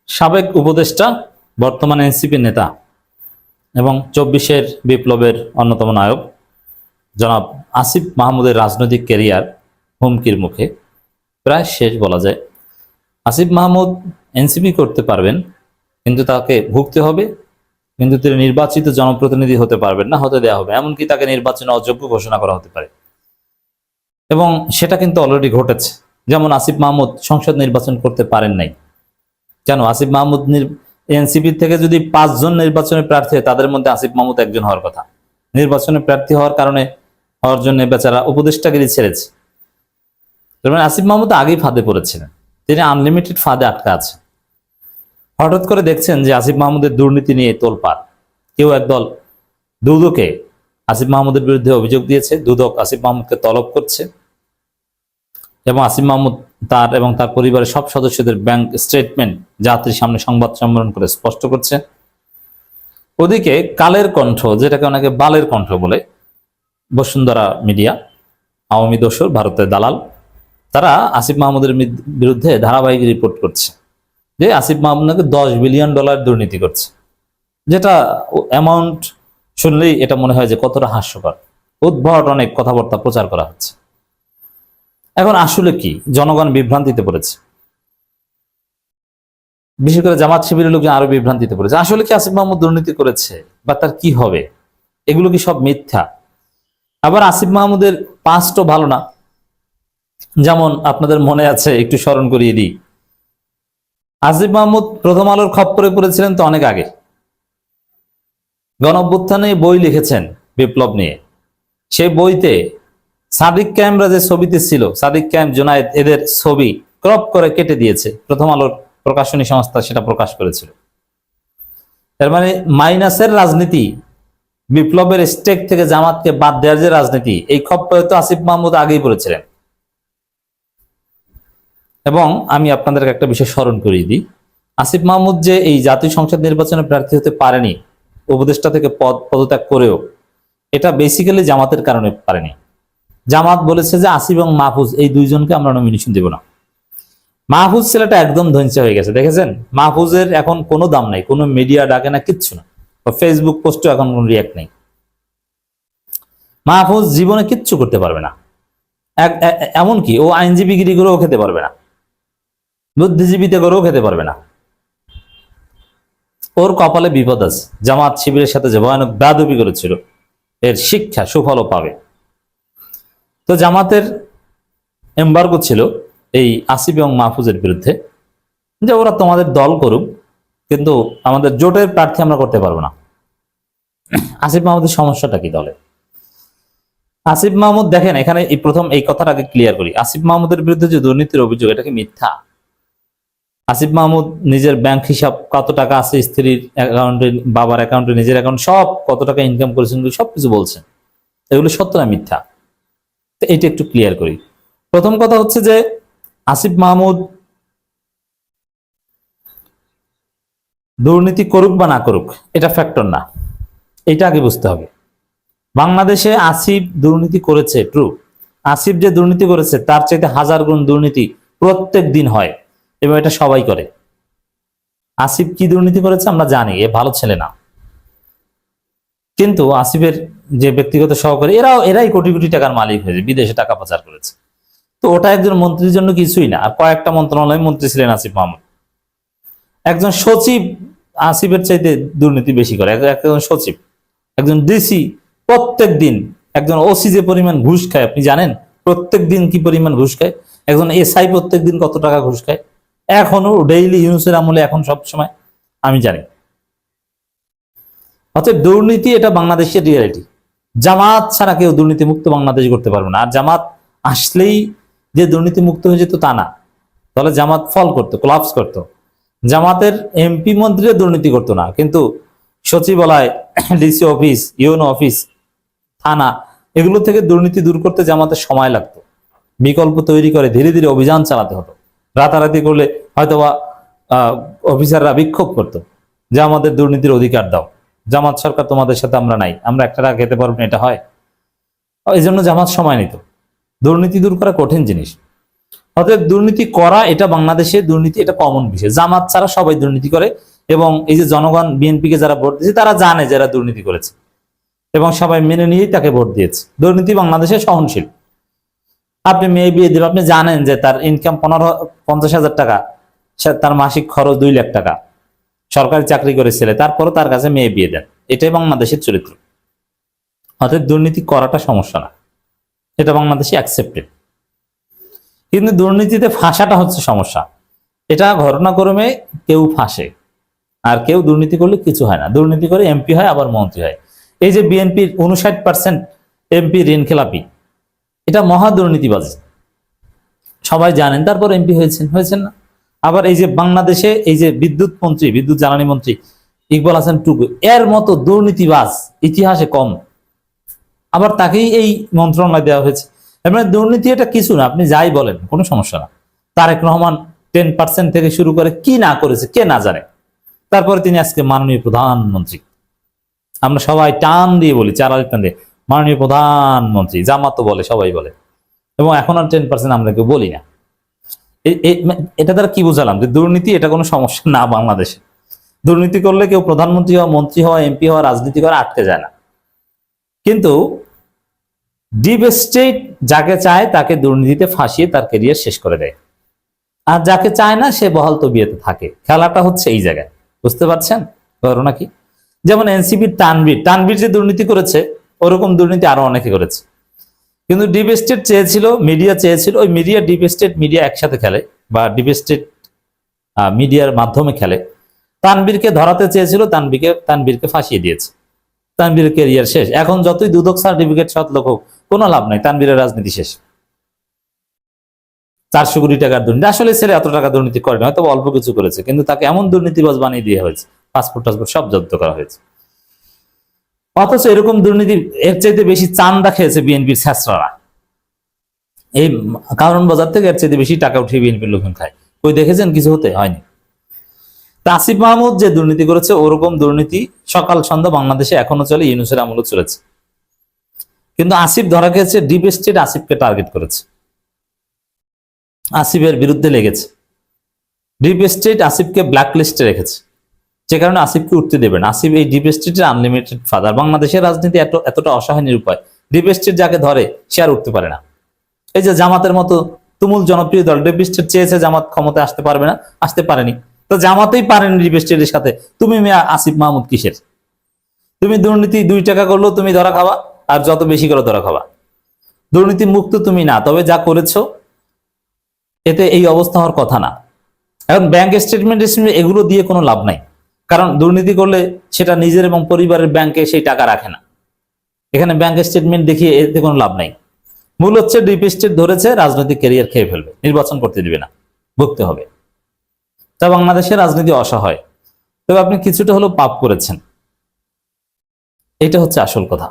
সাবেক উপদেষ্টা, বর্তমান এনসিপি নেতা এবং 24-এর বিপ্লবের অন্যতম নায়ক জনাব আসিফ মাহমুদের রাজনৈতিক ক্যারিয়ার হুমকির মুখে, প্রায় শেষ বলা যায়। আসিফ মাহমুদ এনসিপি করতে পারবেন, কিন্তু তাকে ভুগতে হবে, কিন্তু তিনি নির্বাচিত জনপ্রতিনিধি হতে পারবেন না, হতে দেওয়া হবে, এমনকি তাকে নির্বাচনে অযোগ্য ঘোষণা করা হতে পারে। এবং সেটা কিন্তু অলরেডি ঘটেছে। যেমন আসিফ মাহমুদ সংসদ নির্বাচন করতে পারেন নাই। কেন? আসিফ মাহমুদ এনসিপি থেকে যদি 5 জন নির্বাচনে প্রার্থী হয়, তাদের মধ্যে আসিফ মাহমুদ একজন হওয়ার কথা। নির্বাচনে প্রার্থী হওয়ার জন্য বেচারা উপদেষ্টাগিরি ছেড়েছে। তার মানে আসিফ মাহমুদ আগেই ফাঁদে পড়েছিলেন, তিনি আনলিমিটেড ফাঁদে আটকা আছে। হঠাৎ করে দেখছেন যে আসিফ মাহমুদের দুর্নীতি নিয়ে তোলপাড়। কেউ একদল দুদকে আসিফ মাহমুদের বিরুদ্ধে অভিযোগ দিয়েছে, দুদক আসিফ মাহমুদকে তলব করছে এবং আসিফ মাহমুদ তার এবং তার পরিবারের সব সদস্যদের ব্যাংক স্টেটমেন্ট জাতির সামনে সংবাদ সম্মেলন করে স্পষ্ট করছে। ওদিকে কালের কণ্ঠ, যেটাকে অনেকে বালের কণ্ঠ বলে, বসুন্ধরা মিডিয়া, আওয়ামী দোসর, ভারতের দালাল, তারা আসিফ মাহমুদের বিরুদ্ধে ধারাবাহিক রিপোর্ট করছে যে আসিফ মাহমুদ নাকি $10 বিলিয়ন দুর্নীতি করছে। যেটা অ্যামাউন্ট শুনলেই এটা মনে হয় যে কতটা হাস্যকর। উদ্ভট অনেক কথাবার্তা প্রচার করা হচ্ছে। এখন আসলে কি? জনগণ বিভ্রান্তিতে পড়েছে, বিশেষ করে জামাত শিবিরের লোকজন আরো বিভ্রান্তিতে পড়েছে। আসলে কি আসিফ মাহমুদ দুর্নীতি করেছে বা তার কি হবে? এগুলো কি সব মিথ্যা? আবার আসিফ মাহমুদের পাস্টও ভালো না। যেমন আপনাদের মনে আছে, একটু স্মরণ করিয়ে দিই, আসিফ মাহমুদ প্রথম আলোর খপ্পরে পড়েছিলেন তো অনেক আগে। গণঅভ্যুত্থানে বই লিখেছেন বিপ্লব নিয়ে। সেই বইতে সাদিক কায়েমরা যে ছবিতে ছিল, সাদিক কায়েম, জুনায়েদ, এদের ছবি ক্রপ করে কেটে দিয়েছে। প্রথম আলোর প্রকাশনী সংস্থা সেটা প্রকাশ করেছিল। এর মানে মাইনাসের রাজনীতি, বিপ্লবের স্টেক থেকে জামাতকে বাদ দেওয়ার যে রাজনীতি, এই খপ্পরে তো আসিফ মাহমুদ আগেই পড়েছিলেন। এবং আমি আপনাদেরকে একটা বিষয় স্মরণ করিয়ে দিই, আসিফ মাহমুদ যে এই জাতীয় সংসদ নির্বাচনে প্রার্থী হতে পারেনি, উপদেষ্টা থেকে পদত্যাগ করেও, এটা বেসিক্যালি জামাতের কারণে পারেনি। জামাত বলেছে যে আসিফ এবং মাহফুজ, এই দুইজনকে আমরা নমিনেশন দেব না। মাহফুজ ছেলেটা একদম ধ্বংস হয়ে গেছে, দেখেছেন? মাহফুজের এখন কোনো দাম নাই, কোনো মিডিয়া ডাকে না, কিচ্ছু না। ফেসবুক পোস্টও এখন কোনো রিয়াক্ট নেই। মাহফুজ জীবনে কিচ্ছু করতে পারবে না। এমনকি ও আইনজীবীগিরি করেও খেতে পারবে না, বুদ্ধিজীবীতে করেও খেতে পারবে না। ওর কপালে বিপদ আছে। জামাত শিবিরের সাথে যে ভয়ানক বেয়াদবি করেছিল, এর শিক্ষা সুফলও পাবে। তো জামাতের এমবার্গো ছিল এই আসিফ এবং মাহফুজের বিরুদ্ধে, যে ওরা তোমাদের দল করুক, কিন্তু আমাদের জোটের প্রার্থী আমরা করতে পারবো না। আসিফ মাহমুদের সমস্যাটা কি দলে? আসিফ মাহমুদ, দেখেন এখানে এই প্রথম এই কথাটা আগে ক্লিয়ার করি, আসিফ মাহমুদের বিরুদ্ধে যে দুর্নীতির অভিযোগ, এটা কি মিথ্যা? আসিফ মাহমুদ নিজের ব্যাংক হিসাব, কত টাকা আছে স্ত্রীর অ্যাকাউন্টে, বাবার অ্যাকাউন্টে, নিজের অ্যাকাউন্ট, সব কত টাকা ইনকাম করেছেন, সবকিছু বলছেন। এগুলো সত্য না মিথ্যা? তো এইটা একটু ক্লিয়ার করি। প্রথম কথা হচ্ছে যে আসিফ মাহমুদ দুর্নীতি করুক বা না করুক, এটা ফ্যাক্টর না, এটা আগে বুঝতে হবে। বাংলাদেশে আসিফ দুর্নীতি করেছে, ট্রু। আসিফ যে দুর্নীতি করেছে তার চাইতে 1000 গুণ দুর্নীতি প্রত্যেক দিন হয়, এবং এটা সবাই করে। আসিফ কি দুর্নীতি করেছে আমরা জানি, এ ভালো ছেলে না। কিন্তু আসিফের যে ব্যক্তিগত সহকারী, এরাই কোটি কোটি টাকার মালিক হয়েছে, বিদেশে টাকা পাচার করেছে। তো ওটা একজন মন্ত্রীর জন্য কিছুই না। আর কয়েকটা মন্ত্রণালয় মন্ত্রী ছিলেন আসিফ মাহমুদ। একজন সচিব আসিফের চাইতে দুর্নীতি বেশি করে। একজন সচিব, একজন ডিসি প্রত্যেক দিন, একজন ওসি যে পরিমাণ ঘুষ খায় আপনি জানেন? প্রত্যেক দিন কি পরিমাণ ঘুষ খায়? একজন এসআই প্রত্যেক দিন কত টাকা ঘুষ খায়? এখনো ডেইলি, ইউনুসের আমলে, এখন সব সময় আমি জানি। অতএব দুর্নীতি এটা বাংলাদেশের রিয়ালিটি। জামাত ছাড়া কেউ দুর্নীতি মুক্ত বাংলাদেশ করতে পারবে না। আর জামাত আসলেই যে দুর্নীতি মুক্ত হয়ে যেত তা না, তাহলে জামাত ফল করতো, কোলাপস করতো। জামাতের এমপি মন্ত্রীরা দুর্নীতি করতো না, কিন্তু সচিবালয়, ডিসি অফিস, ইউনো অফিস, থানা, এগুলো থেকে দুর্নীতি দূর করতে জামাতের সময় লাগতো। বিকল্প তৈরি করে ধীরে ধীরে অভিযান চালাতে হতো। রাতারাতি করলে হয়তোবা অফিসাররা বিক্ষোভ করতো যে আমাদের দুর্নীতির অধিকার দাও, জামাত সরকার তোমাদের সাথে আমরা নাই, আমরা একটা টাকা খেতে পারবো না, এটা হয়? এই জন্য জামাত সময় নিত। দুর্নীতি দূর করা কঠিন জিনিস। অতএব দুর্নীতি করা এটা বাংলাদেশে দুর্নীতি এটা কমন বিষয়। জামাত ছাড়া সবাই দুর্নীতি করে, এবং এই যে জনগণ বিএনপিকে যারা ভোট দিয়েছে তারা জানে যারা দুর্নীতি করেছে, এবং সবাই মেনে নিয়েই তাকে ভোট দিয়েছে। দুর্নীতি বাংলাদেশে সহনশীল। আপনি মেয়ে বিয়ে দিবেন, আপনি জানেন যে তার ইনকাম 50,000 টাকা, তার মাসিক খরচ 2 লাখ টাকা, সরকারি চাকরি করে ছেলে, তারপরও তার কাছে মেয়ে বিয়ে দেন। এটাই বাংলাদেশের চরিত্র। অতএব দুর্নীতি করাটা সমস্যা না, এটা বাংলাদেশে অ্যাকসেপ্টেড। কিন্তু দুর্নীতিতে ফাঁসাটা হচ্ছে সমস্যা। এটা ঘটনাক্রমে কেউ ফাঁসে, আর কেউ দুর্নীতি করলে কিছু হয় না। দুর্নীতি করে এমপি হয়, আবার মন্ত্রী হয়। এই যে বিএনপির 59% এমপি ঋণ খেলাপি, এটা মহা দুর্নীতিবাজ, সবাই জানেন, তারপর এমপি হয়েছেন না। আবার এই যে বাংলাদেশে এই যে বিদ্যুৎ মন্ত্রী, বিদ্যুৎ জ্বালানি মন্ত্রী ইকবাল হাসান টুকু, এর মতো দুর্নীতিবাজ ইতিহাসে কম, আবার তাকেই এই মন্ত্রণালয় দেওয়া হয়েছে। মানে দুর্নীতি এটা কিছু না, আপনি যাই বলেন কোনো সমস্যা না। তারেক রহমান 10% থেকে শুরু করে কি না করেছে কে না জানে, তারপরে তিনি আজকে মাননীয় প্রধানমন্ত্রী। আমরা সবাই টান দিয়ে বলি, চারালি টান দিয়ে মাননীয় প্রধানমন্ত্রী, জামাত বলে, সবাই বলে, এবং এখন আর 10% আমরা কেউ বলি না। এটা দ্বারা কি বুঝালাম যে দুর্নীতি এটা কোনো সমস্যা না বাংলাদেশে। দুর্নীতি করলে কেউ প্রধানমন্ত্রী হওয়া, মন্ত্রী হওয়া, এমপি হওয়া, রাজনীতি করা আটকে যায় না। কিন্তু ডিপ স্টেট যাকে চায় তাকে দুর্নীতিতে ফাঁসিয়ে তার ক্যারিয়ার শেষ করে দেয়, আর যাকে চায় না সে বহাল তবিয়তে থাকে। খেলাটা হচ্ছে এই জায়গায়, বুঝতে পারছেন ঘটনা কি? যেমন এনসিপির তানভীর যে দুর্নীতি করেছে, ওরকম দুর্নীতি আরো অনেকে করেছে। কিন্তু ডিপ স্টেট চেয়েছিল, মিডিয়া চেয়েছিল, ওই মিডিয়া ডিপ স্টেট মিডিয়া একসাথে খেলে, বা ডিপ স্টেট মিডিয়ার মাধ্যমে খেলে। তানভীরকে ধরাতে চেয়েছিল, তানভীরকে ফাঁসিয়ে দিয়েছে। তানভীরের ক্যারিয়ার শেষ। এখন যতই দুদক সার্টিফিকেট সৎ লোক হোক, কোনো লাভ নাই, তানভীরের রাজনীতি শেষ। 400 কোটি টাকার দুর্নীতি, আসলে ছেলে এত টাকা দুর্নীতি করে না, হয়তো অল্প কিছু করেছে, কিন্তু তাকে এমন দুর্নীতিবাজ বানিয়ে দেওয়া হয়েছে, পাসপোর্ট সব জব্দ করা হয়েছে। অথচ এরকম দুর্নীতি এর চাইতে বেশি চান্দা খেয়েছে বিএনপির ছাত্ররা। এই কারণ বাজার থেকে এর চাইতে বেশি টাকা উঠিয়ে বিএনপির লোকজন খায়। কই দেখেছেন কিছু হতে হয়নি। আসিফ মাহমুদ যে দুর্নীতি করেছে, ওরকম দুর্নীতি সকাল সন্ধ্যা বাংলাদেশে এখনো চলে, ইউনূসের আমলে চলেছে। কিন্তু আসিফ ধরা খেয়েছে, ডিপ স্টেট আসিফকে টার্গেট করেছে, আসিফের বিরুদ্ধে লেগেছে। ডিপ স্টেট আসিফকে ব্ল্যাক লিস্টে রেখেছে, যে কারণে আসিফকে উঠতে দেবে না। আসিফ এই ডিপ স্টেটের আনলিমিটেড ফাদার। বাংলাদেশের রাজনীতি এতটা অসহায় নিরুপায়, ডিপ স্টেট যাকে ধরে সে আর উঠতে পারে না। এই যে জামাতের মতো তুমুল জনপ্রিয় দল, ডিপ স্টেট চেয়েছে জামাত ক্ষমতায় আসতে পারবে না, আসতে পারেনি, তো জামাতেই পারেনি ডিপ স্টেটের সাথে, তুমি আসিফ মাহমুদ কিসের? তুমি দুর্নীতি 2 টাকা করলেও তুমি ধরা খাবা, আর যত বেশি করে ধরা খাবা। দুর্নীতি মুক্ত তুমি না, তবে যা করেছো এতে এই অবস্থা হওয়ার কথা না। এখন ব্যাংক স্টেটমেন্ট এগুলো দিয়ে কোনো লাভ নাই, কারণ দুর্নীতি করলে সেটা নিজের এবং পরিবারের ব্যাংকে সেই টাকা রাখে না। এখানে ব্যাংক স্টেটমেন্ট দেখিয়ে এতে কোনো লাভ নাই। মূল হচ্ছে ডিপ স্টেট ধরেছে, রাজনৈতিক ক্যারিয়ার খেয়ে ফেলবে, নির্বাচন করতে দিবে না, ভুগতে হবে। তা বাংলাদেশের রাজনীতি অসহায়, তবে আপনি কিছুটা হলেও পাপ করেছেন, এটা হচ্ছে আসল কথা।